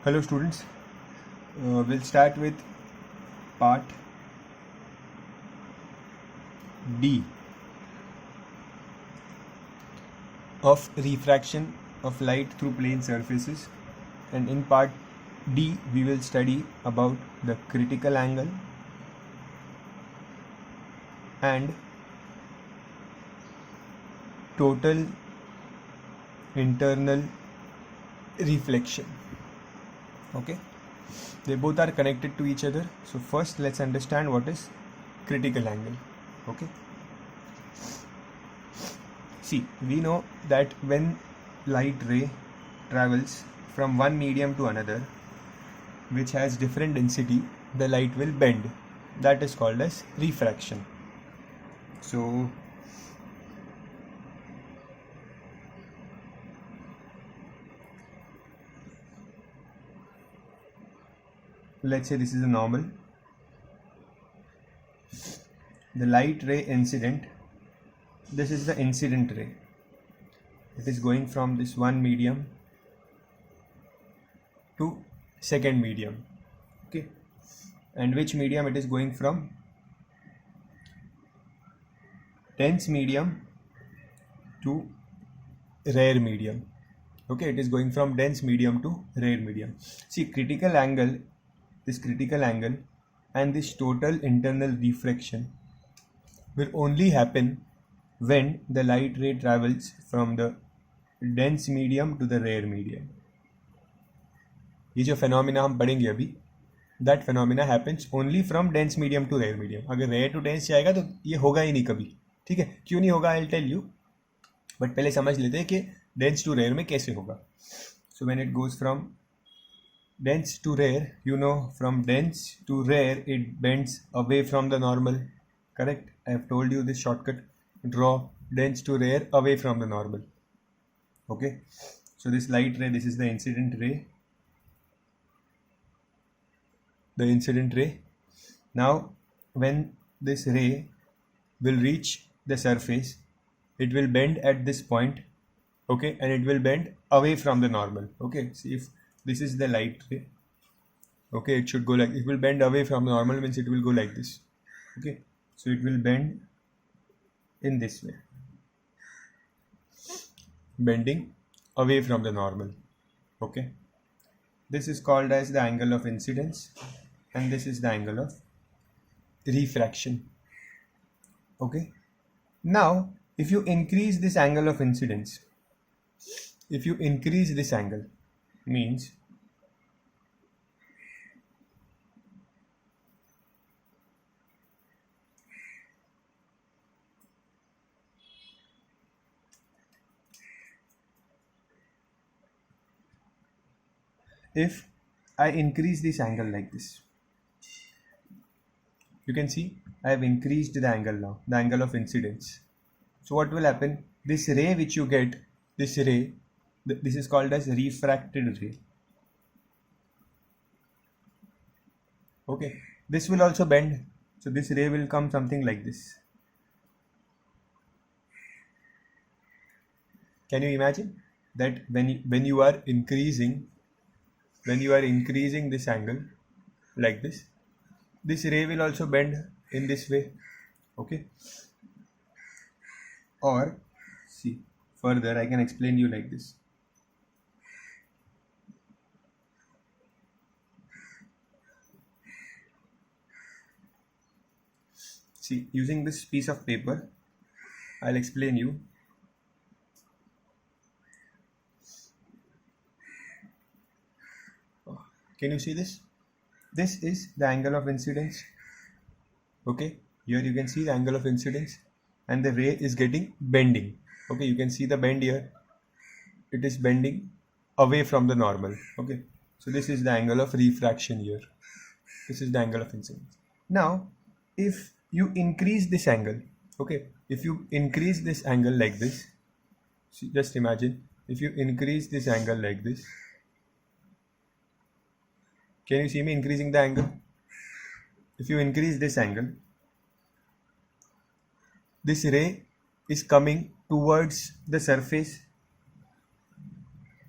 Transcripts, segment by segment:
Hello students, we'll start with part D of refraction of light through plane surfaces, and in part D we will study about the critical angle and total internal reflection. Okay, they both are connected to each other. So first let's understand what is critical angle. Okay, see, we know that when light ray travels from one medium to another which has different density, the light will bend. That is called as refraction. So let's say this is a normal. The light ray incident, this is the incident ray. It is going from this one medium to second medium. Okay, and which medium it is going from? Dense medium to rare medium. Okay, it is going from dense medium to rare medium. See, critical angle, this critical angle and this total internal reflection will only happen when the light ray travels from the dense medium to the rare medium. ये जो phenomena हम पढ़ेंगे अभी, that phenomena happens only from dense medium to rare medium. अगर rare to dense जाएगा तो ये होगा ही नहीं कभी. ठीक है, क्यों नहीं होगा I'll tell you, but पहले समझ लेते हैं कि dense to rare में कैसे होगा. So when it goes from dense to rare, you know, from dense to rare it bends away from the normal. Correct? I have told you this shortcut. Draw dense to rare away from the normal. Okay, so this light ray, this is the incident ray. The incident ray. Now when this ray will reach the surface, it will bend at this point. Okay, and it will bend away from the normal. Okay, see, if this is the light ray, okay, it should go like, it will bend away from the normal, means it will go like this. Okay, so it will bend in this way, bending away from the normal. Okay, this is called as the angle of incidence and this is the angle of refraction. Okay, now if you increase this angle of incidence, if you increase this angle, means if I increase this angle like this, you can see I have increased the angle now, the angle of incidence. So what will happen? This ray which you get, this ray, this is called as refracted ray. Okay, this will also bend. So this ray will come something like this. Can you imagine that when you are increasing this angle like this ray will also bend in this way. Okay, or see, further I can explain you like this. See, using this piece of paper, I'll explain you. Can you see this? This is the angle of incidence. Okay, here you can see the angle of incidence and the ray is getting bending. Okay, you can see the bend here. It is bending away from the normal. Okay, so this is the angle of refraction here. This is the angle of incidence. Now, if you increase this angle, okay, if you increase this angle like this, see, just imagine if you increase this angle like this. Can you see me increasing the angle? If you increase this angle, this ray is coming towards the surface.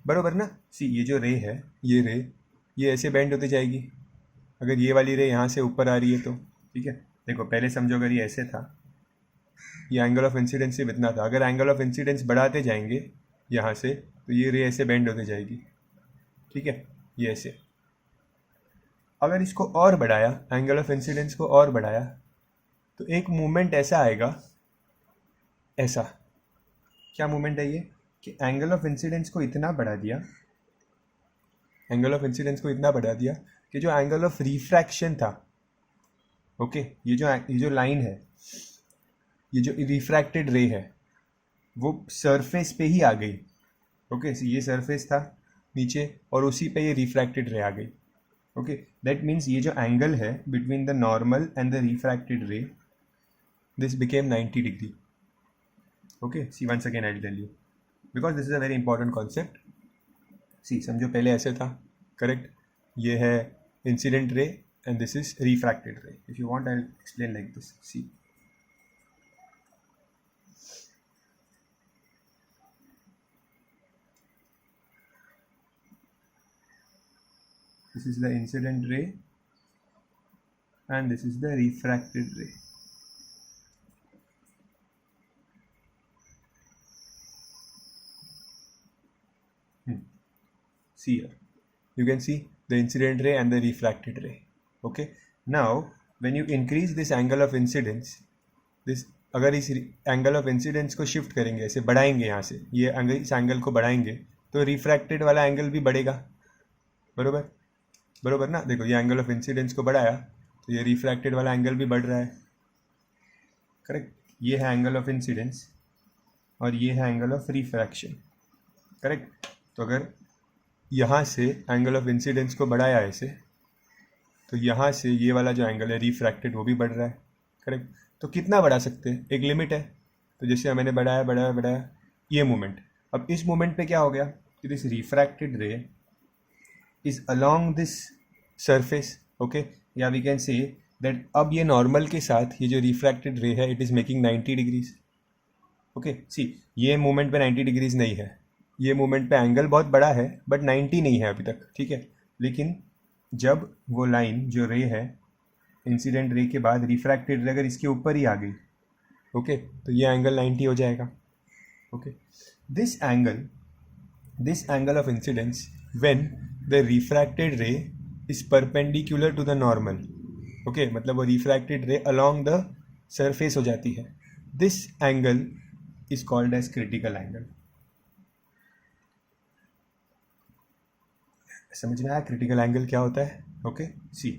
बरोबर ना? See, ये जो ray है, ये ray ये ऐसे bend होती जाएगी। अगर ये वाली रे यहाँ से ऊपर आ रही है तो ठीक है, देखो पहले समझो अगर ये ऐसे था, ये एंगल ऑफ इंसिडेंस सिर्फ इतना था, अगर एंगल ऑफ इंसिडेंस बढ़ाते जाएंगे यहाँ से तो ये रे ऐसे बेंड होते जाएगी, ठीक है, ये ऐसे। अगर इसको और बढ़ाया, एंगल ऑफ इंसिडेंस को और बढ़ाया, तो एक मूवमेंट ऐसा आएगा, ऐसा। क्या मूवमेंट है ये कि एंगल ऑफ इंसिडेंस को इतना बढ़ा दिया, एंगल ऑफ इंसिडेंस को इतना बढ़ा दिया कि जो एंगल ऑफ रिफ्रैक्शन था, ओके, ये जो लाइन है, ये जो रिफ्रैक्टेड रे है वो सरफेस पे ही आ गई। ओके, ये सरफेस था नीचे और उसी पे ये रिफ्रैक्टेड रे आ गई। ओके, दैट मीन्स ये जो एंगल है between the normal and the refracted ray, this became 90 degree. Okay, see once again I will tell you because this is a very important concept. See समझो पहले ऐसे था, correct, ये है incident ray and this is refracted ray. If you want I will explain like this. See this is the incident ray and this is the refracted ray. See here, you can see the incident ray and the refracted ray. Okay, now when you increase this angle of incidence, this अगर इस angle of incidence को shift करेंगे, ऐसे बढ़ाएंगे यहाँ से, ये angle, इस एंगल को बढ़ाएंगे तो रिफ्रैक्टेड वाला एंगल भी बढ़ेगा, बरोबर बरोबर ना। देखो ये एंगल ऑफ इंसिडेंस को बढ़ाया तो ये रिफ्रैक्टेड वाला एंगल भी बढ़ रहा है, करेक्ट। ये है एंगल ऑफ इंसिडेंस और ये है एंगल ऑफ रिफ्रैक्शन, करेक्ट। तो अगर यहाँ से एंगल ऑफ इंसिडेंस को बढ़ाया ऐसे, तो यहाँ से ये वाला जो एंगल है रिफ्रैक्टेड वो भी बढ़ रहा है, करेक्ट। तो कितना बढ़ा सकते हैं, एक लिमिट है। तो जैसे मैंने बढ़ाया बढ़ाया बढ़ाया ये मूवमेंट, अब इस मूवमेंट पे क्या हो गया कि दिस रिफ्रैक्टेड रे is along this surface, okay, या we can say that अब ये नॉर्मल के साथ ये जो रिफ्रैक्टेड रे है it is making 90 degrees. Okay, see ये मूवमेंट पे 90 डिग्रीज नहीं है, ये मूवमेंट पे एंगल बहुत बड़ा है बट 90 नहीं है अभी तक, ठीक है। लेकिन जब वो लाइन जो रे है इंसिडेंट रे के बाद रिफ्रैक्टेड रे अगर इसके ऊपर ही आ गई, ओके, तो ये एंगल 90 हो जाएगा। Okay, this angle of incidence when the refracted ray is perpendicular to the normal, okay, मतलब वो refracted ray along the surface हो जाती है, this angle is called as critical angle। समझ में आया क्रिटिकल एंगल क्या होता है? ओके, सी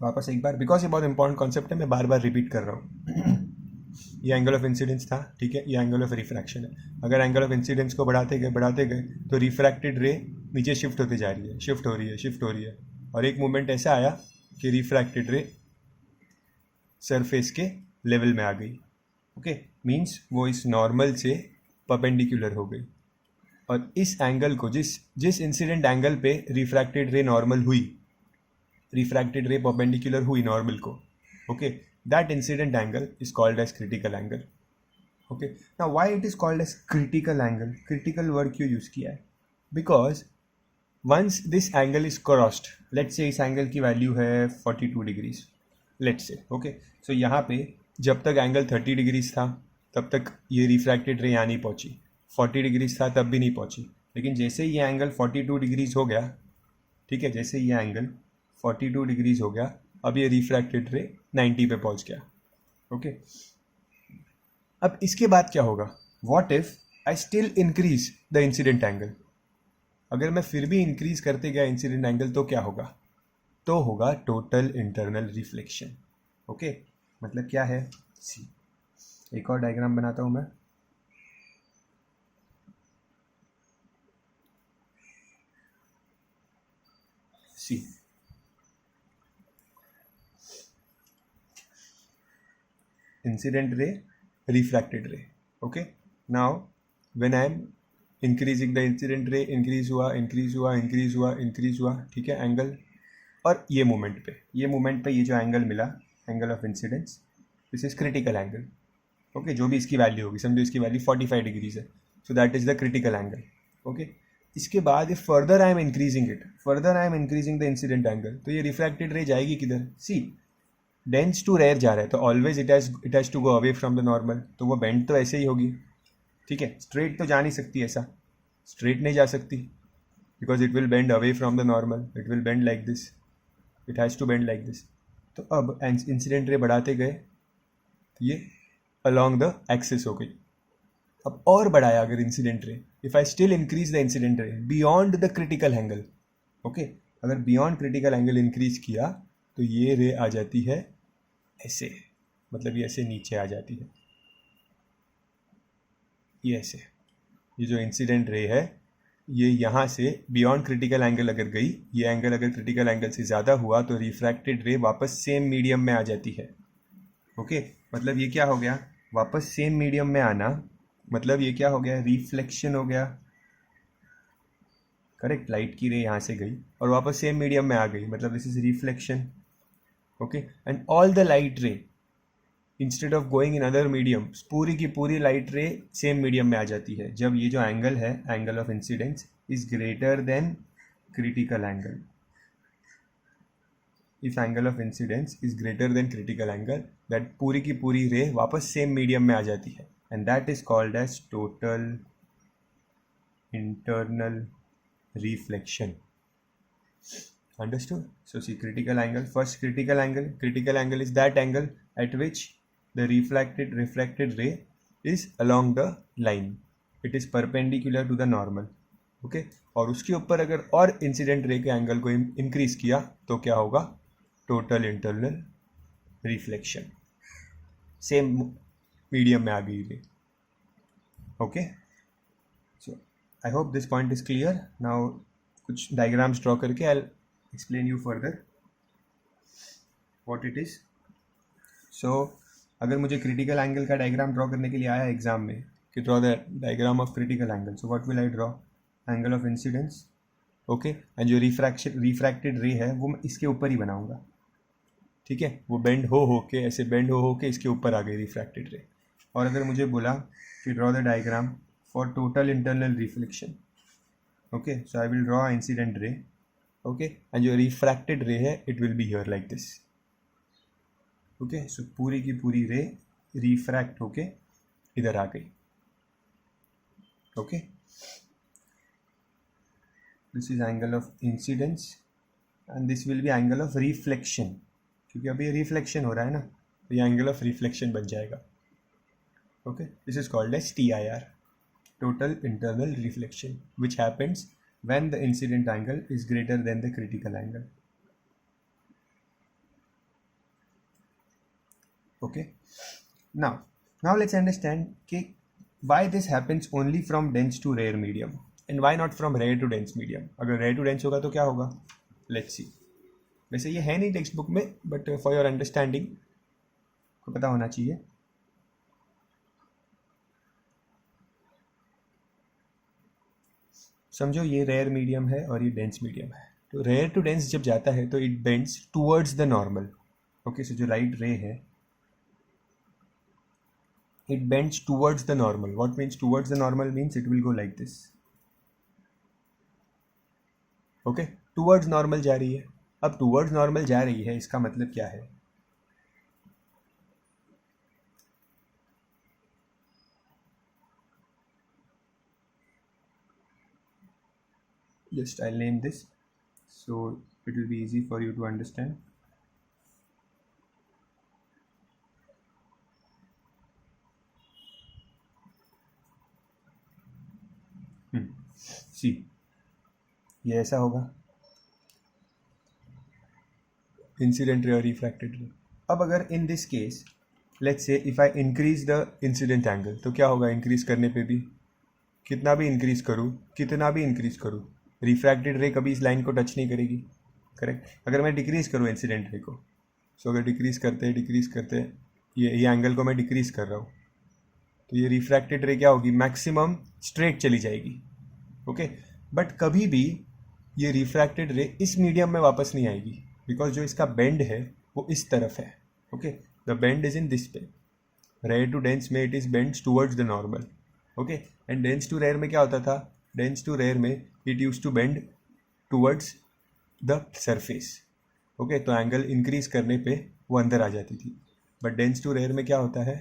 वापस एक बार, बिकॉज ये बहुत इंपॉर्टेंट कॉन्सेप्ट है, मैं बार बार रिपीट कर रहा हूँ। ये एंगल ऑफ इंसिडेंस था, ठीक है, ये एंगल ऑफ रिफ्रैक्शन है। अगर एंगल ऑफ इंसिडेंस को बढ़ाते गए तो रिफ्रैक्टेड रे नीचे शिफ्ट होती जा रही है, शिफ्ट हो रही है और एक मोमेंट ऐसा आया कि रिफ्रैक्टेड रे सरफेस के लेवल में आ गई। ओके, मींस वो इस नॉर्मल से परपेंडिकुलर हो गई और इस एंगल को जिस इंसिडेंट एंगल पे रिफ्रैक्टेड रे नॉर्मल हुई, रिफ्रैक्टेड रे परपेंडिकुलर हुई नॉर्मल को, okay, that incident angle is called as critical angle। okay, now why it is called as critical angle? critical word क्यों यूज किया है? because once this angle is crossed, let's say इस angle की value है 42 degrees, let's say, okay, so यहाँ पे जब तक एंगल 30 डिग्रीज था तब तक ये रिफ्रैक्टेड रे यहाँ नहीं पहुँची, 40 डिग्रीज था तब भी नहीं पहुँची, लेकिन जैसे ये एंगल 42 डिग्रीज हो गया, ठीक है, जैसे ये एंगल 42 डिग्रीज हो गया, अब ये रिफ्रैक्टेड रे 90 पे पहुंच गया। ओके, अब इसके बाद क्या होगा? What if I still increase the incident angle? अगर मैं फिर भी इंक्रीज करते गया इंसिडेंट एंगल तो क्या होगा? तो होगा टोटल इंटरनल रिफ्लेक्शन। ओके, मतलब क्या है? सी एक और डायग्राम बनाता हूं मैं। सी incident ray, refracted ray। okay, now when I am increasing the incident ray, increase हुआ, ठीक है, एंगल, और ये मोमेंट पे ये जो एंगल मिला, angle of incidence, this is critical angle. Okay, जो भी इसकी वैल्यू होगी, समझो इसकी वैल्यू 45 डिग्रीज है, so that is the critical angle. Okay, इसके बाद if further I am increasing the incident angle, तो ये रिफ्रैक्टेड रे जाएगी किधर? सी, डेंस टू रेयर जा रहा है तो always it has to go away from the normal, तो वो बेंड तो ऐसे ही होगी, ठीक है। स्ट्रेट तो जा नहीं सकती, ऐसा स्ट्रेट नहीं जा सकती, because it will bend away from the normal, it will bend like this, it has to bend like this. तो अब इंसिडेंट रे बढ़ाते गए, ये अलॉन्ग द एक्सिस हो गई। अब और बढ़ाया अगर incident ray, if I still increase the incident रे beyond the critical angle, okay, अगर बियॉन्ड क्रिटिकल एंगल इंक्रीज किया तो ये रे आ जाती है ऐसे, मतलब ये ऐसे नीचे आ जाती है, ये ऐसे। ये जो इंसिडेंट रे है ये यहाँ से बियॉन्ड क्रिटिकल एंगल अगर गई, ये एंगल अगर क्रिटिकल एंगल से ज़्यादा हुआ तो रिफ्रैक्टेड रे वापस सेम मीडियम में आ जाती है, ओके। मतलब ये क्या हो गया, वापस सेम मीडियम में आना, मतलब ये क्या हो गया, रिफ्लेक्शन हो गया, करेक्ट। लाइट की रे यहाँ से गई और वापस सेम मीडियम में आ गई, मतलब this is reflection, okay. And all the light रे instead of going in other medium, पूरी की पूरी लाइट रे सेम मीडियम में आ जाती है जब ये जो एंगल है, angle of incidence is greater than critical angle. If angle of incidence is greater than critical angle, that पूरी की पूरी रे वापस सेम मीडियम में आ जाती है, and that is called as total internal reflection. Understood? So see, critical angle, first critical angle is that angle at which the refracted ray is along the line, it is perpendicular to the normal, okay। और उसके ऊपर अगर और incident ray के angle को increase किया तो क्या होगा, total internal reflection, same medium में आ गई ray, okay. So I hope this point is clear. Now कुछ डायग्राम्स ड्रॉ करके I explain you further what it is. So अगर मुझे क्रिटिकल एंगल का डायग्राम ड्रॉ करने के लिए आया एग्जाम में कि draw the diagram of critical angle, so what will I draw, angle of incidence, okay. And जो रिफ्रैक्टेड रे है वो मैं इसके ऊपर ही बनाऊंगा, ठीक है। वो बेंड हो के ऐसे बेंड हो के इसके ऊपर आ गई रिफ्रैक्टेड रे। और अगर मुझे बोला कि draw the diagram for total internal reflection, okay, so I will draw incident ray, okay, and जो refracted ray है it will be here like this, okay। so पूरी की पूरी ray refract होके इधर आ गई, okay। this is angle of incidence and this will be angle of reflection, क्योंकि अभी ये reflection हो रहा है ना, तो ये angle of reflection बन जाएगा, okay। this is called as TIR, total internal reflection, which happens when the incident angle is greater than the critical angle, okay। now let's understand why this happens only from dense to rare medium and why not from rare to dense medium। अगर rare to dense होगा तो क्या होगा, let's see। वैसे ये है नहीं text book में, बट फॉर योर अंडरस्टैंडिंग को पता होना चाहिए। समझो ये रेयर मीडियम है और ये डेंस मीडियम है, तो रेयर टू डेंस जब जाता है तो it bends towards the normal, okay. So जो लाइट रे है it bends towards the normal, what means towards the normal, means it will go like this, okay. Towards normal जा रही है। अब टूवर्ड्स नॉर्मल जा रही है इसका मतलब क्या है, just I'll name this so it will be easy for you to understand। see ये ऐसा होगा, इंसिडेंट रे और रिफ्रैक्टेड रे। अब अगर in this case let's say if I increase the incident angle, तो क्या होगा, इंक्रीज करने पे भी कितना भी इंक्रीज करूँ रिफ्रैक्टेड रे कभी इस लाइन को टच नहीं करेगी, करेक्ट। अगर मैं डिक्रीज करूँ इंसिडेंट रे को, सो अगर डिक्रीज करते ये एंगल को मैं डिक्रीज कर रहा हूँ, तो ये रिफ्रैक्टेड रे क्या होगी, मैक्सिमम स्ट्रेट चली जाएगी, ओके। बट कभी भी ये रिफ्रैक्टेड रे इस मीडियम में वापस नहीं आएगी, बिकॉज जो इसका बेंड है वो इस तरफ है, okay. The bend is in this पे, रेयर टू डेंस में it is bends towards the normal, okay. And dense to rare में क्या होता था, डेंस टू रेयर में it use to bend towards the surface. Okay, तो angle increase करने पे वो अंदर आ जाती थी. बट डेंस टू रेयर में क्या होता है,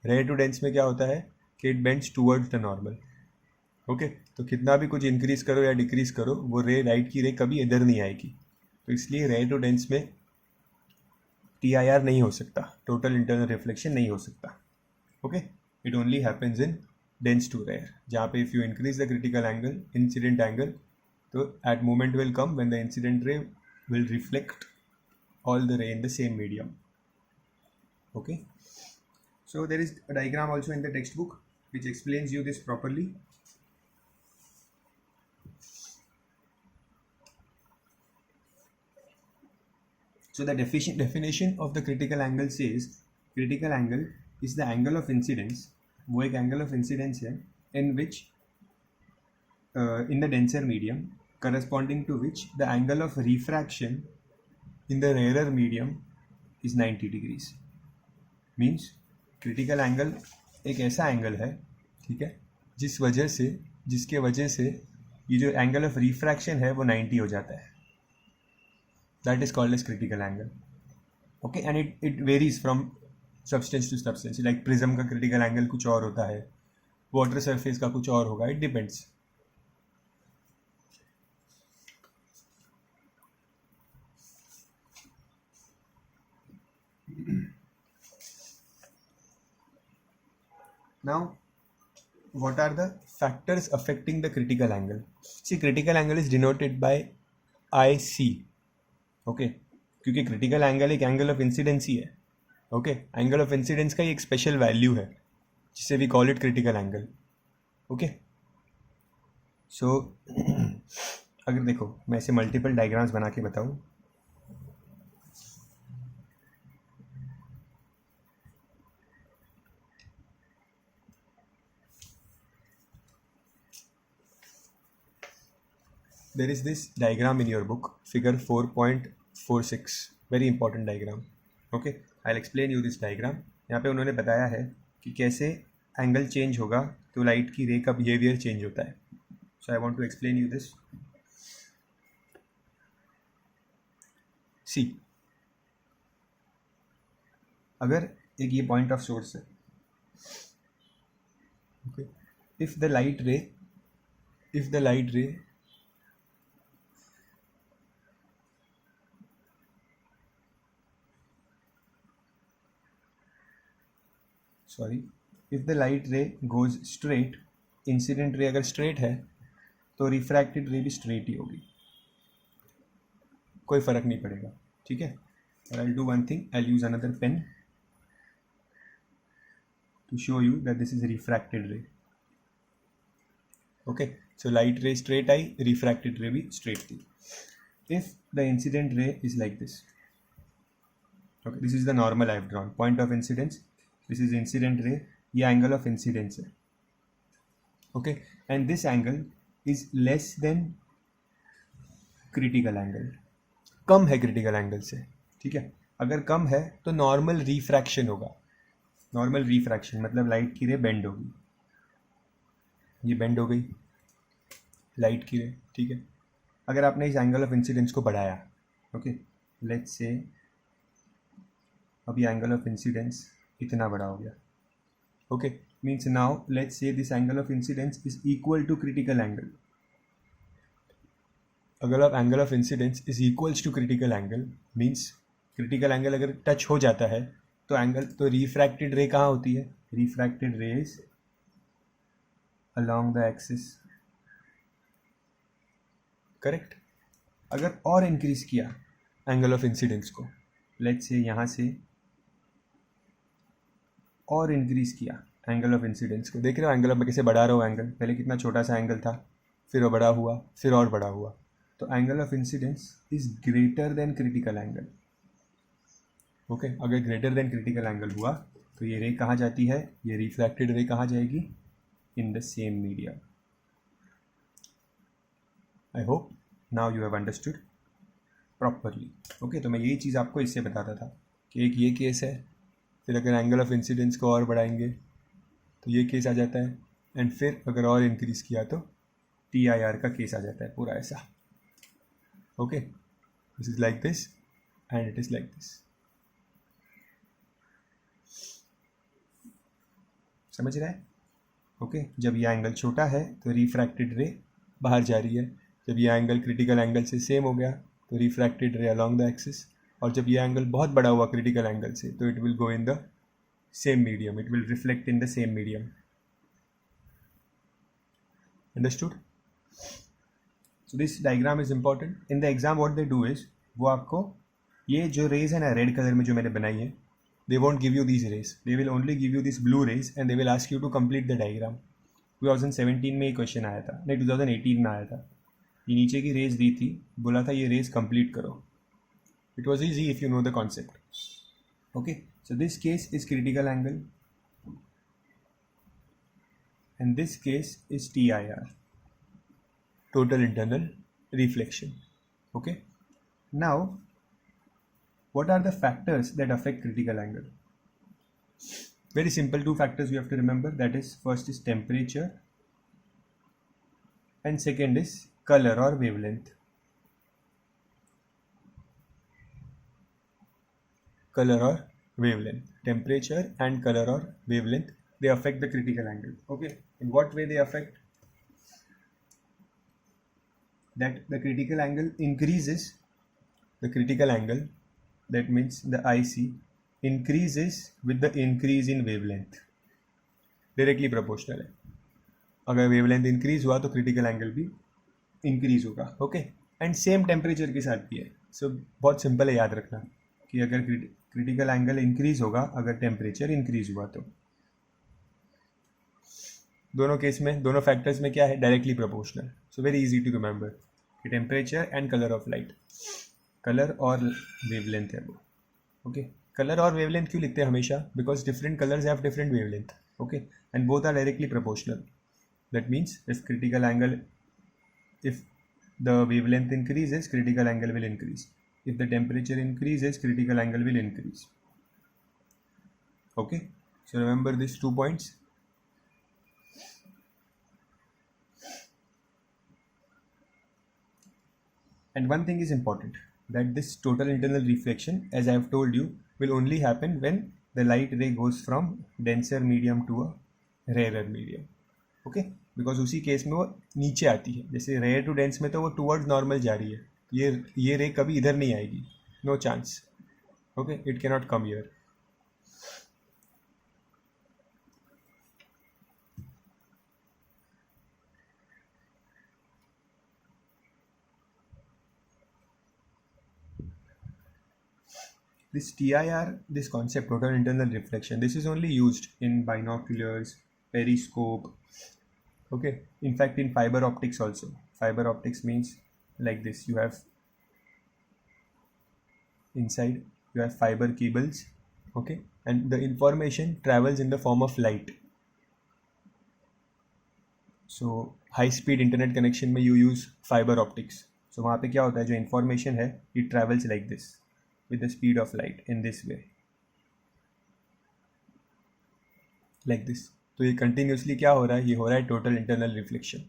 रेयर टू डेंस में क्या होता है कि it bends towards the normal. Okay, तो कितना भी कुछ इंक्रीज करो या डिक्रीज करो, वो रे लाइट की रे कभी इधर नहीं आएगी. तो इसलिए रेयर टू डेंस में TIR नहीं हो सकता, टोटल इंटरनल रिफ्लेक्शन नहीं हो सकता. Okay, it only happens in dense to rare, जहाँ पे if you increase the critical angle, incident angle, तो at moment will come when the incident ray will reflect all the ray in the same medium. Okay, so there is a diagram also in the textbook which explains you this properly. So the definition of the critical angle says critical angle is the angle of incidence, वो एक angle of incidence है in which in the denser medium, corresponding to which the angle of refraction in the rarer medium is 90 degrees. Means critical angle एक ऐसा angle है, ठीक है, जिसके वजह से ये जो एंगल ऑफ रिफ्रैक्शन है वो 90 हो जाता है. That is called as critical angle. Okay, and it varies from substance to substance. Like prism का क्रिटिकल एंगल कुछ और होता है, वाटर सरफेस का कुछ और होगा, it depends. Now, what are the factors affecting the critical angle? See, critical angle is denoted by IC. Okay, क्योंकि critical angle एक angle of incidence ही है. Okay, angle of incidence का ही एक special value है जिसे we call it critical angle. Okay, so अगर देखो मैं ऐसे multiple diagrams बना के बताऊँ, there is this diagram in your book, figure 4.46, very important diagram. Okay, I'll explain you this diagram. यहाँ पे उन्होंने बताया है कि कैसे एंगल चेंज होगा तो लाइट की रे का बिहेवियर चेंज होता है. So I want to explain you this. See, अगर एक ये पॉइंट ऑफ सोर्स है, okay, if the light ray if the light ray goes straight, incident ray अगर स्ट्रेट है तो रिफ्रैक्टेड रे भी स्ट्रेट ही होगी, कोई फर्क नहीं पड़ेगा. ठीक है, और I will do one thing, I will use another pen to show you that this is refracted ray. Okay, so light ray straight आई, रिफ्रैक्टेड रे भी स्ट्रेट थी. If the incident ray is like this, okay, this is the normal I have drawn, point of incidence, this is incident ray, ये angle of incidence है. Okay, and this angle is less than critical angle, कम है critical angle से. ठीक है, अगर कम है तो normal refraction होगा. नॉर्मल रिफ्रैक्शन मतलब लाइट की रे बेंड होगी, ये बेंड हो गई लाइट की रे. ठीक है, अगर आपने इस एंगल ऑफ इंसिडेंस को बढ़ाया, ओके, लेट्स से अब ये एंगल ऑफ इंसिडेंस इतना बड़ा हो गया. Okay, means now let's say this angle of incidence is equal to critical angle. अगर angle of incidence is equals to critical angle, means critical angle अगर touch हो जाता है तो रिफ्रैक्टेड रे कहाँ होती है? Refracted rays along the axis, correct. अगर और इंक्रीज किया एंगल ऑफ इंसिडेंस को, लेट्स से यहाँ से और इंक्रीज किया एंगल ऑफ इंसिडेंस को, देख रहे हो एंगल ऑफ, मैं कैसे बढ़ा रहा हूँ एंगल, पहले कितना छोटा सा एंगल था, फिर वो बड़ा हुआ, फिर और बड़ा हुआ. तो angle of incidence is greater than critical angle. Okay, अगर ग्रेटर देन क्रिटिकल एंगल हुआ तो ये रे कहाँ जाती है? ये रिफ्रैक्टेड रे कहाँ जाएगी? In the same medium. I hope now you have understood properly. Okay, तो मैं यही चीज़ आपको इससे बताता था कि एक ये केस है, फिर अगर एंगल ऑफ इंसिडेंस को और बढ़ाएंगे तो ये केस आ जाता है, एंड फिर अगर और इंक्रीज़ किया तो TIR का केस आ जाता है पूरा ऐसा. Okay, this is like this and it is like this. समझ रहा है? ओके, जब ये एंगल छोटा है तो रिफ्रैक्टेड रे बाहर जा रही है. जब ये एंगल क्रिटिकल एंगल से सेम हो गया तो रिफ्रैक्टेड रे अलोंग द एक्सिस. और जब ये एंगल बहुत बड़ा हुआ क्रिटिकल एंगल से तो it will go in the same medium, it will reflect in the same medium. Understood? So this diagram is important. In the exam what they do is, वो आपको ये जो रेज है ना रेड कलर में जो मैंने बनाई है, they won't give you these rays, they will only give you these blue rays and they will ask you to complete the diagram. 2017 में ये क्वेश्चन आया था, नहीं 2018 में आया था. ये नीचे की रेज दी थी, बोला था ये रेज कंप्लीट करो. It was easy if you know the concept. Okay, so this case is critical angle and this case is TIR, total internal reflection. Okay, now what are the factors that affect critical angle? Very simple, two factors you have to remember, that is first is temperature and second is color or wavelength. Color or wavelength, temperature and color or wavelength, they affect the critical angle. Okay, in what way they affect? That the critical angle increases, the critical angle, that means the IC increases with the increase in wavelength. Directly proportional है. अगर wavelength increase हुआ तो critical angle भी increase होगा. Okay, and same temperature के साथ भी है. So बहुत simple है याद रखना कि अगर critical angle increase होगा अगर temperature increase हुआ तो. दोनों केस में, दोनों फैक्टर्स में क्या है? Directly proportional. So very easy to remember कि temperature and colour of light, colour और वेवलेंथ है वो. ओके, कलर और वेवलेंथ क्यों लिखते हैं हमेशा? Because different colours have different wavelength. Okay, and both are directly proportional. That means if critical angle, if the wavelength increases, critical angle will increase. If the temperature increases, critical angle will increase. Okay, so remember these 2 points. And one thing is important, that this total internal reflection, as I have told you, will only happen when the light ray goes from denser medium to a rarer medium. Okay, because उसी case में वो नीचे आती है. जैसे rare to dense में तो वो टूवर्ड्स नॉर्मल जा रही है, ये रे कभी इधर नहीं आएगी, no chance. Okay, it can not come here. This TIR, this concept, total internal reflection, this is only used in binoculars, periscope. Okay, in fact in fiber optics also. Fiber optics means like this, you have inside, you have fiber cables. Okay, and the information travels in the form of light. So high speed internet connection में you use fiber optics. So वहाँ पे क्या होता है, जो information है, it travels like this with the speed of light in this way, like this. तो ये continuously क्या हो रहा है? ये हो रहा है total internal reflection.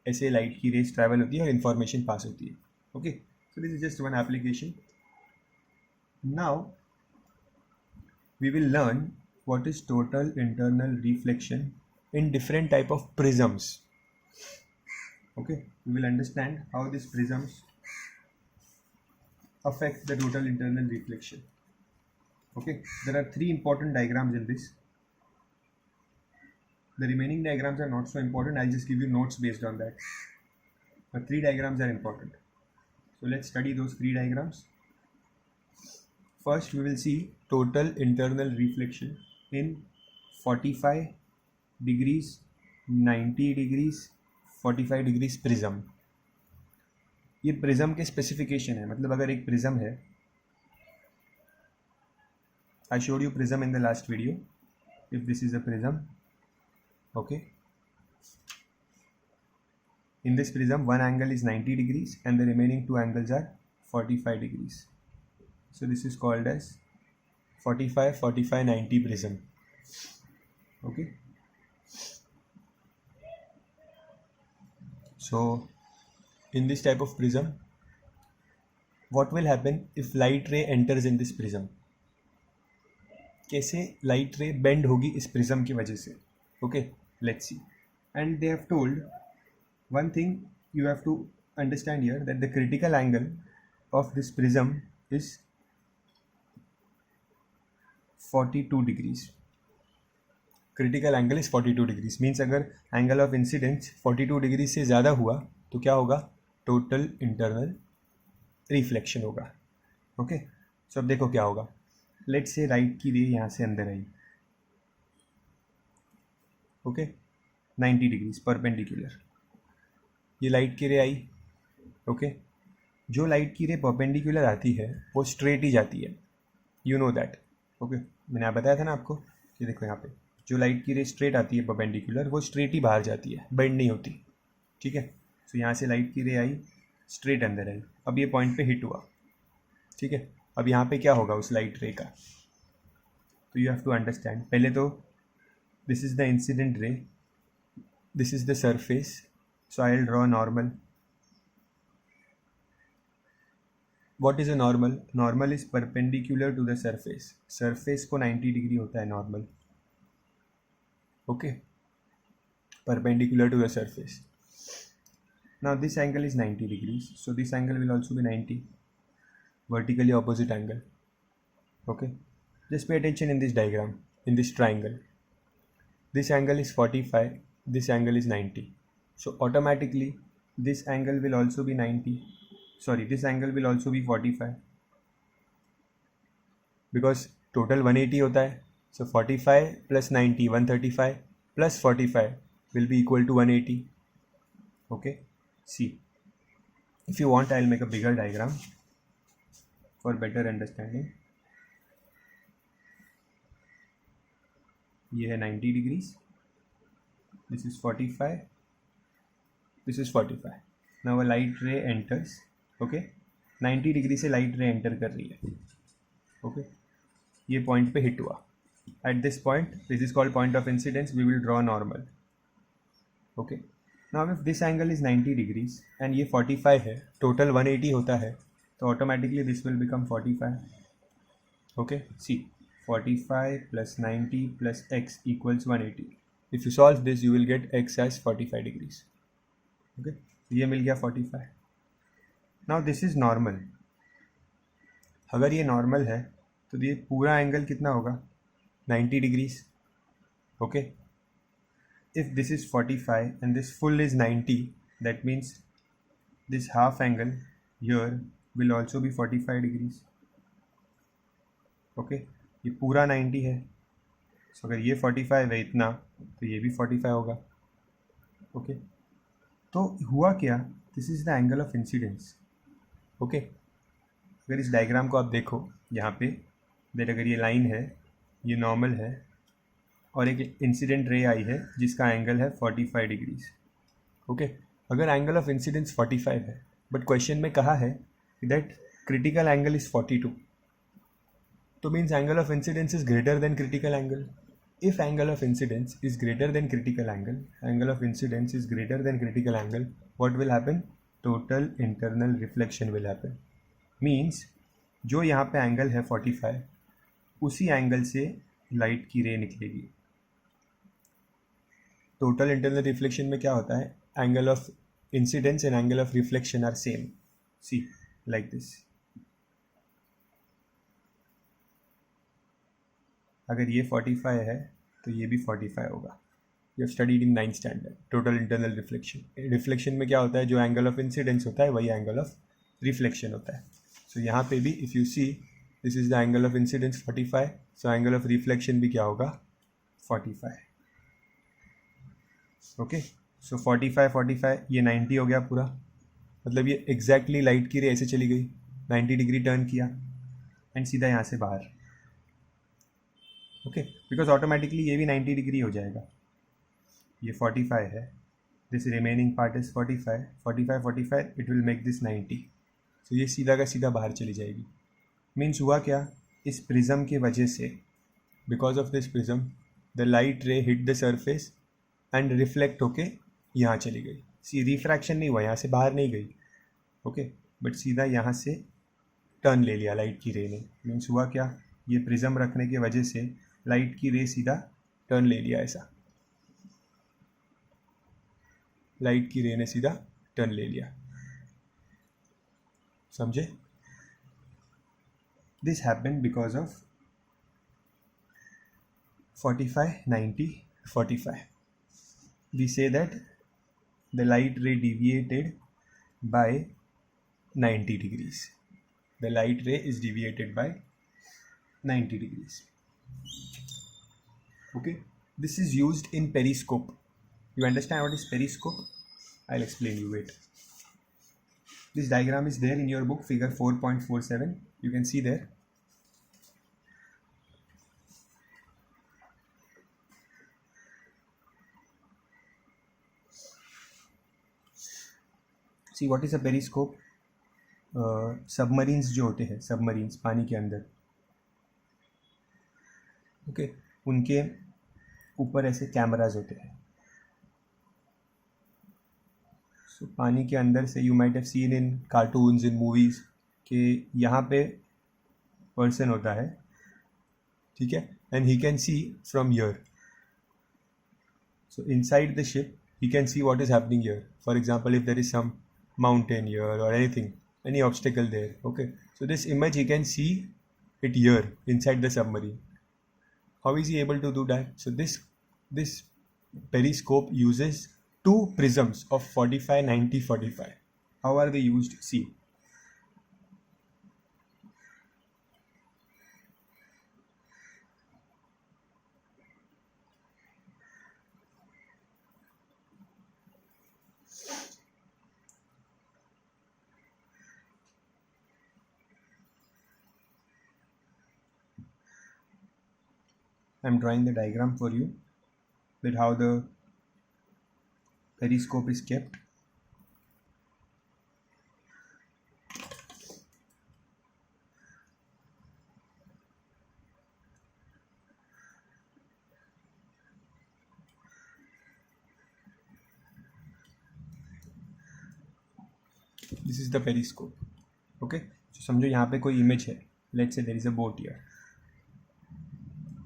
ऐसे लाइट की रेज ट्रैवल होती है और इंफॉर्मेशन पास होती है. Okay, so this is just one application. Now we will learn what is total internal reflection in different type of prisms. Okay, we will understand how these prisms affect the total internal reflection. Okay, there are 3 important diagrams in this. The remaining diagrams are not so important, I'll just give you notes based on that. But 3 diagrams are important. So let's study those 3 diagrams. First we will see total internal reflection in 45 degrees, 90 degrees, 45 degrees prism. ये prism के specification है. मतलब अगर एक prism है, I showed you prism in the last video. If this is a prism, okay, in this prism one angle is 90 degrees and the remaining 2 angles are 45 degrees. So this is called as 45 45 90 prism. Okay, So in this type of prism, what will happen if light ray enters in this prism? कैसे light रे bend होगी इस prism की वजह से? Okay, let's see. And they have told one thing you have to understand here, that the critical angle of this prism is 42 degrees. Critical angle is 42 degrees. Means अगर angle of incidence 42 degrees से ज़्यादा हुआ तो क्या होगा? Total internal reflection होगा. Okay, सो अब देखो क्या होगा. लेट्स से लाइट की रे यहाँ से अंदर आई. Okay, 90 degrees perpendicular. ये लाइट की रे आई. ओके, जो लाइट की रे परपेंडिकुलर आती है वो स्ट्रेट ही जाती है. You know that. ओके, मैंने आप बताया था ना आपको कि देखो यहाँ पे जो लाइट की रे स्ट्रेट आती है परपेंडिकुलर, वो स्ट्रेट ही बाहर जाती है, बेंड नहीं होती. ठीक है, तो यहाँ से लाइट की रे आई, स्ट्रेट अंदर आई. अब ये पॉइंट पे हिट हुआ. ठीक है, अब यहाँ पे क्या होगा उस लाइट रे का? तो यू हैव टू अंडरस्टैंड. पहले तो this is the incident ray, this is the surface. So I will draw normal. What is a normal? Normal is perpendicular to the surface. Surface को 90 डिग्री होता है normal. Okay, perpendicular to the surface. Now this angle is 90 degrees, so this angle will also be 90, vertically opposite angle. Okay, just pay attention in this diagram, in this triangle. This angle is 45, this angle is 90, so automatically this angle will also be 90. Sorry, this angle will also be 45 because total 180 होता है. So 45 plus 90, 135 plus 45 will be equal to 180. Okay, see, if you want I'll make a bigger diagram for better understanding. ये है 90 degrees, this is 45, this is 45. Now a light ray enters. Okay, 90 degree से light ray enter कर रही है. Okay, ये point पे hit हुआ. At this point, this is called point of incidence. We will draw normal. Okay, now if this angle is 90 degrees and ये 45 है, total 180 होता है, तो automatically this will become 45. Okay, see, 45 plus 90 plus x equals 180. If you solve this you will get x as 45 degrees. Okay, ये मिल गया 45. Now this is normal. अगर ये नॉर्मल है तो ये पूरा एंगल कितना होगा? 90 degrees. Okay, if this is 45 and this full is 90, that means this half angle here will also be 45 degrees. Okay, ये पूरा 90 है, सो अगर ये 45 है इतना, तो ये भी 45 होगा. ओके, तो हुआ क्या? This is the angle of incidence. Okay, अगर इस डायग्राम को आप देखो यहाँ पे, दैट अगर ये लाइन है, ये नॉर्मल है, और एक इंसिडेंट रे आई है जिसका एंगल है 45 डिग्रीज. ओके, अगर एंगल ऑफ इंसिडेंस 45 है, बट क्वेश्चन में कहा है दैट क्रिटिकल एंगल इज 42, तो means angle of incidence is greater than critical angle. If angle of incidence is greater than critical angle, angle of incidence is greater than critical angle, what will happen? Total internal reflection will happen. Means जो यहाँ पे angle है 45, उसी angle से light की रे निकलेगी. Total internal reflection में क्या होता है? Angle of incidence and angle of reflection are same. See, like this. अगर ये 45 है तो ये भी 45 होगा. You have studied in 9th standard total internal reflection. Reflection में क्या होता है? जो एंगल ऑफ इंसिडेंस होता है वही एंगल ऑफ रिफ्लेक्शन होता है. सो यहाँ पे भी if you see, this is the angle of incidence 45, so angle of reflection भी क्या होगा? 45. ओके, सो 45 ये 90 हो गया पूरा. मतलब ये एग्जैक्टली लाइट की रे ऐसे चली गई, 90 डिग्री टर्न किया एंड सीधा यहाँ से बाहर. ओके, बिकॉज ऑटोमेटिकली ये भी 90 डिग्री हो जाएगा. ये 45 है, this remaining part is 45, 45, it will make this 90. तो ये सीधा का सीधा बाहर चली जाएगी. मीन्स हुआ क्या? इस प्रिज्म की वजह से, because of this prism, the light रे hit the surface and reflect होके यहाँ चली गई. सी रिफ्रैक्शन नहीं हुआ, यहाँ से बाहर नहीं गई, ओके, बट सीधा यहाँ से टर्न ले लिया लाइट की रे ने। मीन्स हुआ क्या, ये प्रिज्म रखने की वजह से लाइट की रे सीधा टर्न ले लिया, ऐसा लाइट की रे ने सीधा टर्न ले लिया, समझे? This happened because of 45 90 45. We say that the light ray deviated by 90 degrees. The light ray is deviated by 90 degrees. Okay, this is used in periscope. You understand what is periscope? I'll explain you it. This diagram is there in your book, figure 4.47. You can see there. See what is a periscope? Submarines जो होते हैं, submarines पानी के अंदर, okay, उनके ऊपर ऐसे cameras होते हैं। सो पानी के अंदर से you might have seen in cartoons, in movies, कि यहाँ पे पर्सन होता है, ठीक है, and he can see from here. So inside the ship, he can see what is happening here. For example, if there is some mountain here or anything, any obstacle there. Okay. So this image he can see it here inside the submarine. How is he able to do that? So this periscope uses two prisms of 45, 90, 45. How are they used? See. I'm drawing the diagram for you that how the periscope is kept. This is the periscope. Okay, so समझो यहाँ पे कोई image है. Let's say there is a boat here.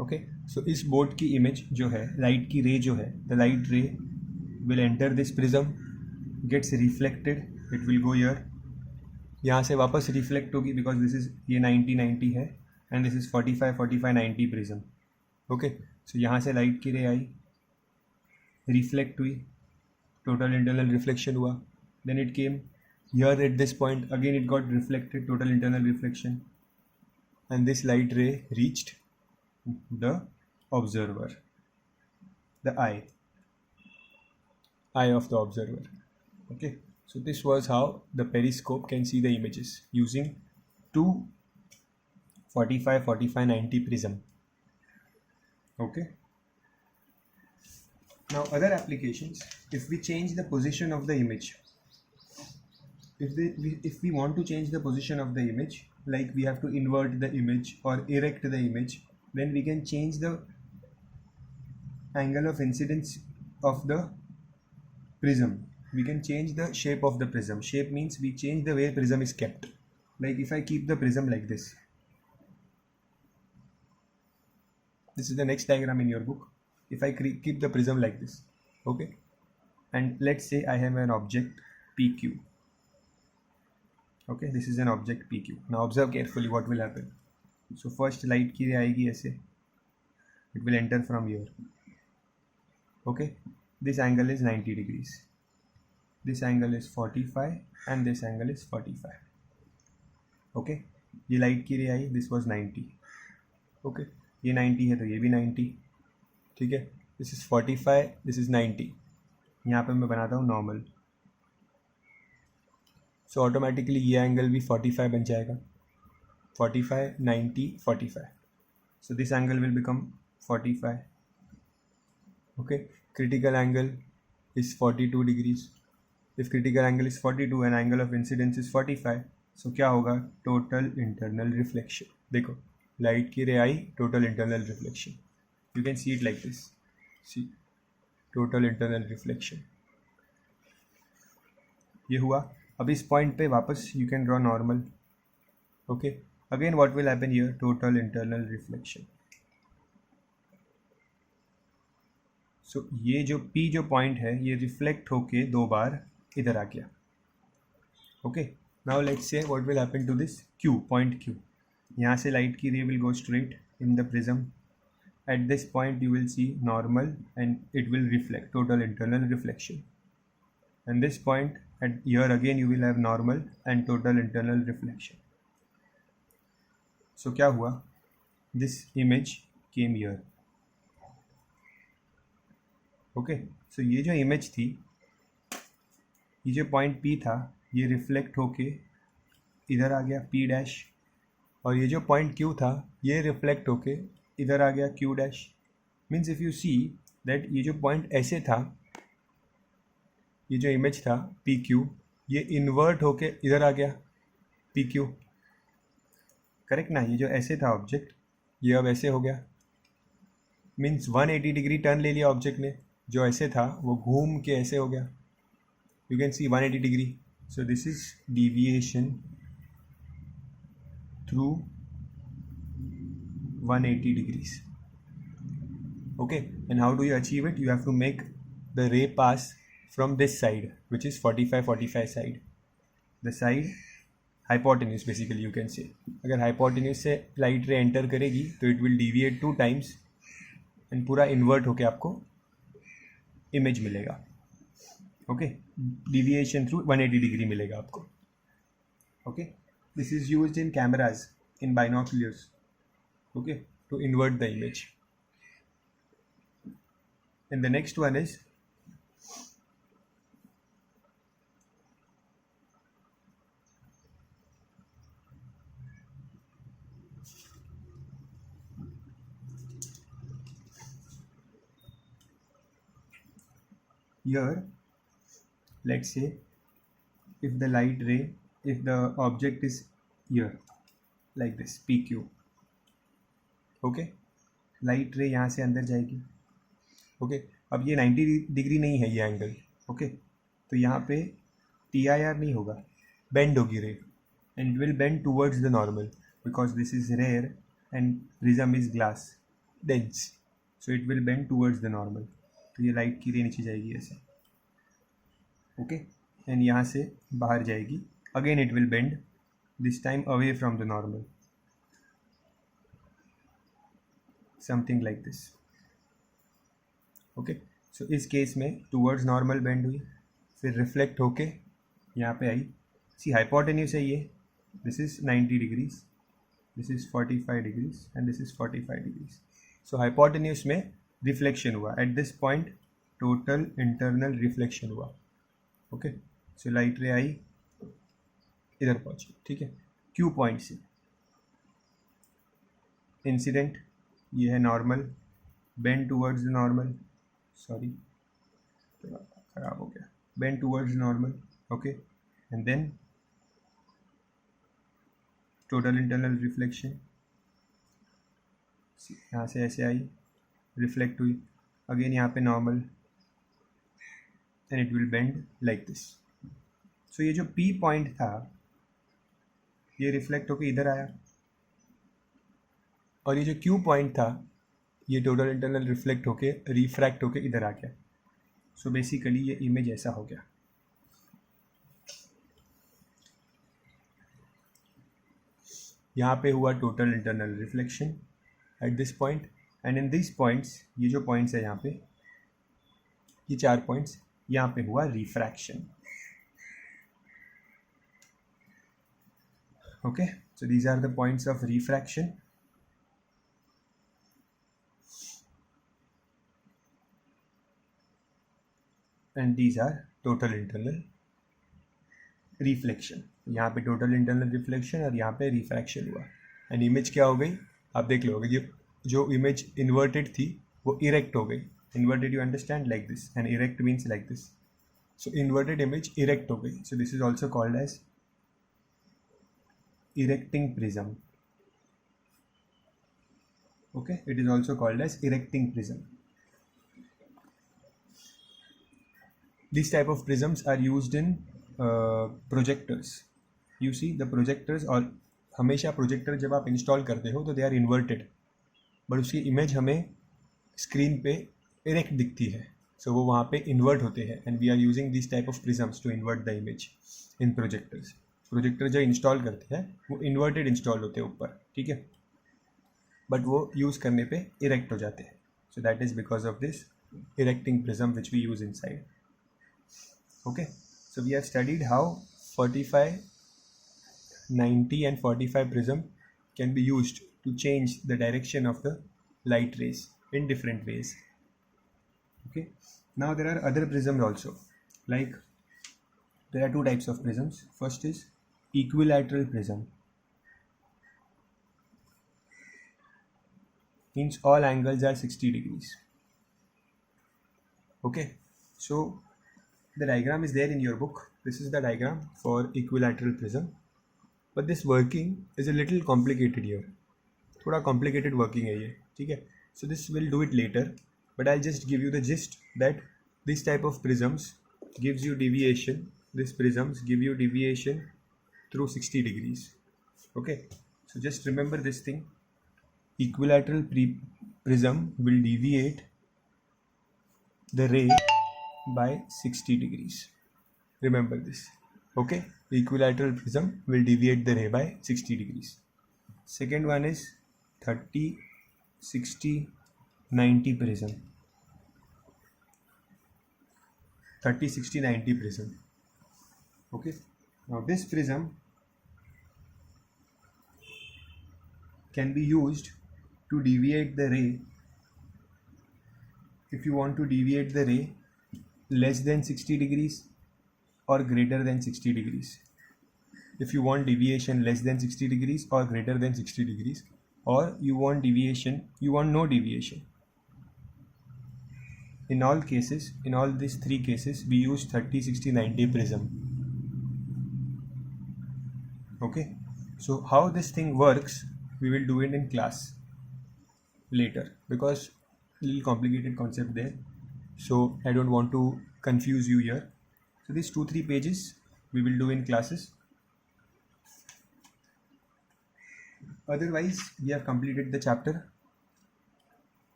Okay, so इस boat की image जो है, light की रे जो है, the light ray will enter this prism, gets reflected, it will go here, यहाँ से वापस रिफ्लेक्ट होगी, बिकॉज दिस इज, ये 90 90 है and this is 45 45 90 prism. Okay, so यहाँ से लाइट की रे आई, रिफ्लेक्ट हुई, टोटल इंटरनल रिफ्लेक्शन हुआ, then it came here at this point, again it got reflected, total internal reflection, and this light ray reached the observer, the eye of the observer. Okay, so this was how the periscope can see the images using two 45 45 90 prism. Okay, now other applications, if we change the position of the image, if we want to change the position of the image, like we have to invert the image or erect the image, then we can change the angle of incidence of the prism. We can change the shape of the prism. Shape means we change the way prism is kept. Like if I keep the prism like this is the next diagram in your book. If I keep the prism like this, okay, and let's say I have an object PQ. Okay, this is an object PQ. Now observe carefully what will happen. So first light की रे आएगी ऐसे, it will enter from here. Okay, this angle is 90 degrees, this angle is 45 and this angle is 45. Okay, ये light की ray I, this was 90. Okay, ये 90 है तो ये भी 90, ठीक है, this is 45, this is 90. यहाँ पे मैं बनाता हूँ नॉर्मल, सो ऑटोमेटिकली ये एंगल भी 45 बन जाएगा, 45 90 45. So this angle will become 45. Okay, critical angle is 42 degrees. If critical angle is 42 and angle of incidence is 45, so क्या होगा, total internal reflection. देखो लाइट की ray I, total internal reflection. You can see it like this. See, total internal reflection. ये हुआ. अब इस पॉइंट पे वापस you can draw normal. Okay, again what will happen here, total internal reflection. So ये जो P जो पॉइंट है ये रिफ्लेक्ट होके 2 बार इधर आ गया. Okay, now let's say what will happen to this Q, point Q. यहाँ से लाइट की ray will go straight in the prism. At this point you will see normal and it will reflect, total internal reflection. And this point at here again you will have normal and total internal reflection. So क्या हुआ, this image came here. Okay, so ये जो image थी, ये जो point P था ये reflect होके इधर आ गया P डैश, और ये जो point Q था ये reflect होके इधर आ गया Q dash. Means if you see that ये जो पॉइंट ऐसे था, ये जो इमेज था पी क्यू, ये इन्वर्ट होके इधर आ गया पी क्यू. करेक्ट ना, ये जो ऐसे था ऑब्जेक्ट ये अब ऐसे हो गया. मीन्स 180 डिग्री टर्न ले लिया ऑब्जेक्ट ने. जो ऐसे था वो घूम के ऐसे हो गया. You can see 180 degree. So this is deviation through 180 degrees. Okay, and how do you achieve it? You have to make the ray pass from this side, which is 45 side. The side hypotenuse basically you can say. अगर hypotenuse से light ray enter करेगी तो it will deviate 2 times and पूरा invert होके आपको image मिलेगा. Okay, deviation through 180 degree मिलेगा आपको. Okay, this is used in cameras, in binoculars. Okay, to invert the image. And the next one is here. Let's say if the light ray, if the object is here like this PQ. Okay, light रे यहाँ से अंदर जाएगी. Okay, अब ये 90 degree नहीं है ये एंगल. ओके, तो यहाँ पे TIR नहीं होगा, बेंड होगी ray, and it will bend towards the normal because this is rare and prism is glass dense. So it will bend towards the normal. तो ये लाइट की रे नीचे जाएगी ऐसे. ओके, एंड यहाँ से बाहर जाएगी. Again it will bend, this time away from the normal. Something like this. Okay, so इस केस में टूवर्ड्स नॉर्मल बेंड हुई, फिर रिफ्लेक्ट होके यहाँ पे आई. सी हाइपोटेन्यूज है ये, this is 90 degrees, this is 45 degrees and this is 45 degrees. So hypotenuse में रिफ्लेक्शन हुआ. At this point total internal reflection हुआ. ओके, सो लाइट रे आई इधर पहुँची. ठीक है, क्यू पॉइंट से इंसिडेंट, ये है normal, bend towards the normal. Sorry, थोड़ा खराब हो गया. Bend towards normal. Okay, and then total internal reflection. यहाँ से ऐसे आई, रिफ्लेक्ट हुई, अगेन यहाँ पे normal, and it will bend like this. So ये जो P पॉइंट था ये रिफ्लेक्ट होके इधर आया, और ये जो Q पॉइंट था ये टोटल इंटरनल रिफ्लेक्ट होके रिफ्रैक्ट होके इधर आ गया. सो बेसिकली ये इमेज ऐसा हो गया. यहाँ पे हुआ total internal reflection eight this point, and in this points, ये जो पॉइंट्स है यहाँ पे, ये 4 पॉइंट्स, यहाँ पे हुआ refraction. Okay, so these are the points of refraction. And these are total internal reflection. यहाँ पे टोटल इंटरनल रिफ्लेक्शन और यहाँ पे रिफ्रैक्शन हुआ. एंड इमेज क्या हो गई आप देख लोगे, ये जो इमेज इन्वर्टेड थी वो इरेक्ट हो गई. Inverted you understand, like this, and erect means like this. So inverted image erect हो गई. So this is also called as erecting prism. Okay, it is also called as erecting prism. These type of prisms are used in projectors, you see the projectors, और हमेशा projector जब आप install करते हो तो they are inverted, but उसकी image हमें screen पे इरेक्ट दिखती है, सो वो वहाँ पे इन्वर्ट होते हैं, and we are using this type of prisms to invert the image in projectors. Projector जो इंस्टॉल करते हैं वो इन्वर्टेड इंस्टॉल होते हैं ऊपर, ठीक है, बट वो यूज़ करने पे इरेक्ट हो जाते हैं. So that is because of this erecting prism which we use inside. Okay, so we have studied how 45, 90 and 45 prism can be used to change the direction of the light rays in different ways. Okay, now there are other prisms also, like there are two types of prisms. First is equilateral prism, means all angles are 60 degrees. Okay, so the diagram is there in your book. This is the diagram for equilateral prism, but this working is a little complicated here. थोड़ा complicated working है ये, ठीक है. So this we'll do it later, but I'll just give you the gist that this type of prisms gives you deviation. These prisms give you deviation through 60 degrees. Okay, so just remember this thing. Equilateral prism will deviate the ray by 60 degrees. Remember this. Okay, equilateral prism will deviate the ray by 60 degrees. Second one is 30, 60, 90 prism. 30, 60, 90 prism. Okay, now this prism can be used to deviate the ray. If you want to deviate the ray less than 60 degrees or greater than 60 degrees. If you want deviation less than 60 degrees or greater than 60 degrees, or you want deviation, you want no deviation. In all cases, in all these three cases, we use 30, 60, 90 prism. Okay, so how this thing works, we will do it in class later, because little complicated concept there, so I don't want to confuse you here. So these 2-3 pages we will do in classes. Otherwise we have completed the chapter.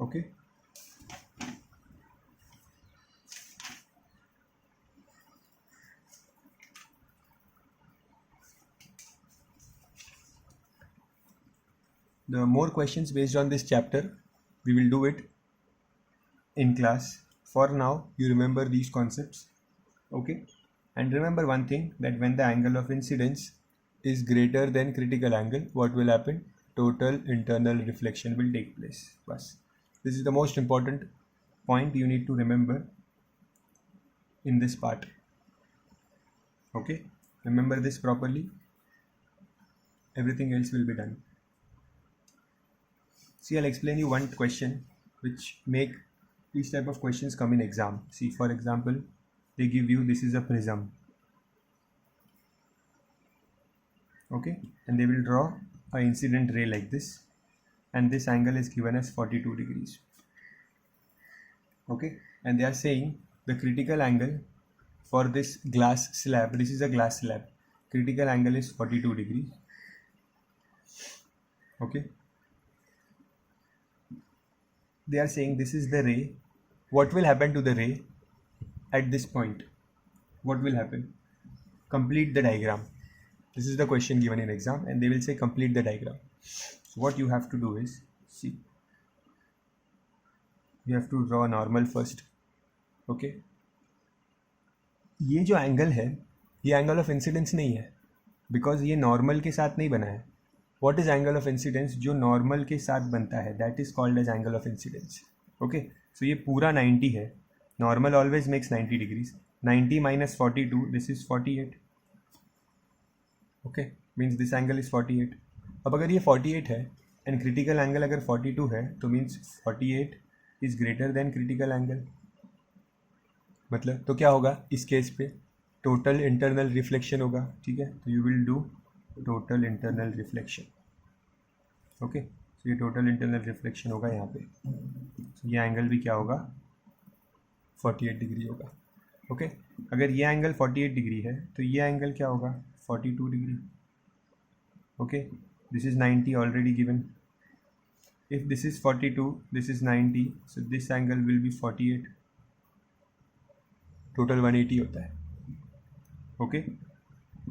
Okay, the more questions based on this chapter we will do it in class. For now you remember these concepts. Okay, and remember one thing, that when the angle of incidence is greater than critical angle, what will happen? Total internal reflection will take place. Bas. This is the most important point you need to remember in this part. Okay, remember this properly, everything else will be done. See, I'll explain you one question which make these type of questions come in exam. See, for example, they give you this is a prism. Okay, and they will draw an incident ray like this, and this angle is given as 42 degrees. Okay, and they are saying the critical angle for this glass slab, this is a glass slab, critical angle is 42 degrees. Okay, they are saying this is the ray. What will happen to the ray at this point? What will happen? Complete the diagram. This is the question given in exam, and they will say complete the diagram. So what you have to do is, see, you have to draw normal first. Okay, ये जो angle है ये angle of incidence नहीं है, because ये normal के साथ नहीं बना है. What is angle of incidence? जो नॉर्मल के साथ बनता है, that is called as angle of incidence. Okay, so ये पूरा 90 है. Normal always makes 90 degrees. 90 minus 42, this is 48. Okay, means this angle is 48. अब अगर ये 48 है एंड क्रिटिकल एंगल अगर 42 है, तो means 48 is greater than critical angle. मतलब तो क्या होगा इस केस पे? टोटल इंटरनल रिफ्लेक्शन होगा. ठीक है, तो you will do total internal reflection. Okay, तो ये टोटल इंटरनल रिफ्लेक्शन होगा यहाँ पे. तो ये एंगल भी क्या होगा? 48 डिग्री होगा. ओके अगर ये एंगल 48 डिग्री है तो ये एंगल क्या होगा 42 degree. Okay this is 90 already given. If this is 42, this is 90, so this angle will be 48. Total 180 होता है. ओके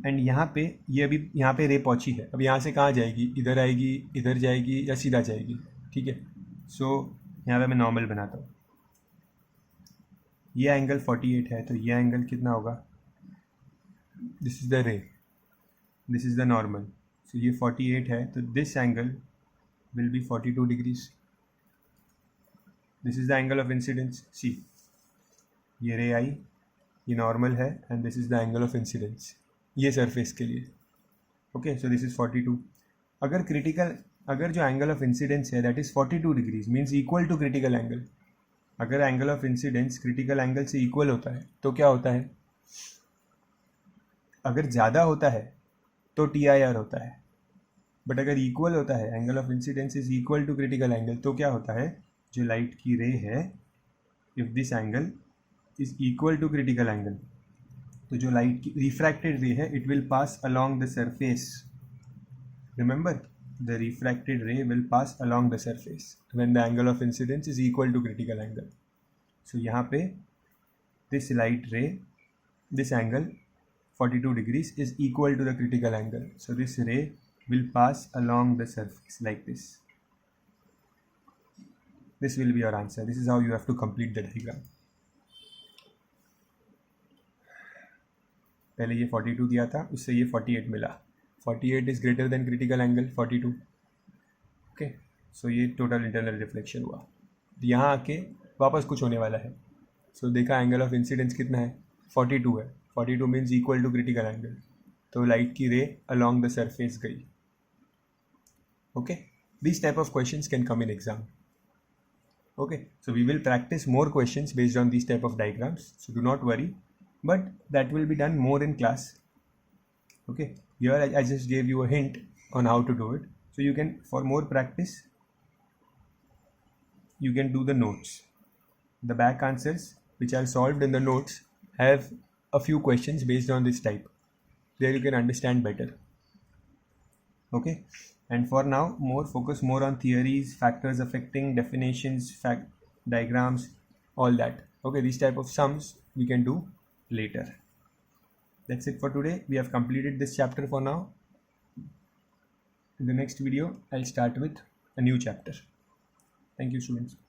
एंड यहाँ पे ये अभी यहाँ पे रे पहुँची है. अब यहाँ से कहाँ जाएगी, इधर आएगी, इधर जाएगी या सीधा जाएगी. ठीक है सो यहाँ पे मैं नॉर्मल बनाता हूँ. ये एंगल 48 है तो ये एंगल कितना होगा, this is the ray, this is the normal. So ये 48 है तो this angle will be 42 degrees. This is the angle of incidence. See, ये रे आई, ये नॉर्मल है and this is the angle of incidence ये सरफेस के लिए. Okay so this is 42. अगर जो एंगल ऑफ इंसिडेंस है that is 42 degrees means equal to critical angle. अगर angle of incidence critical angle से इक्वल होता है तो क्या होता है, अगर ज़्यादा होता है तो TIR होता है. बट अगर इक्वल होता है, angle of incidence is equal to critical angle, तो क्या होता है, जो लाइट की रे है, if this angle is equal to critical angle, तो जो लाइट की रिफ्रैक्टेड रे है it will pass along the surface. Remember the refracted ray will pass along the surface when the angle of incidence is equal to critical angle. So यहाँ पे this light ray, this angle 42 degrees is equal to the critical angle. So this ray will pass along the surface like this. This will be your answer. This is how you have to complete the diagram. पहले ये 42 दिया था, उससे ये 48 मिला. 48 is greater than critical angle 42. Okay, so ये total internal reflection हुआ. यहाँ आके वापस कुछ होने वाला है. So देखा एंगल ऑफ इंसिडेंस कितना है, 42 है. 42 means equal to critical angle. तो लाइट की रे along the surface गई. Okay, these type of questions can come in exam. Okay, so we will practice more questions based on these type of diagrams, so do not worry, but that will be done more in class. Okay, here I just gave you a hint on how to do it, so you can, for more practice, you can do the notes. The back answers which are solved in the notes have a few questions based on this type. There you can understand better. Okay, and for now focus more on theories, factors affecting, definitions, diagrams, all that. Okay, these type of sums we can do later. That's it for today. We have completed this chapter for now. In the next video I'll start with a new chapter. Thank you, students.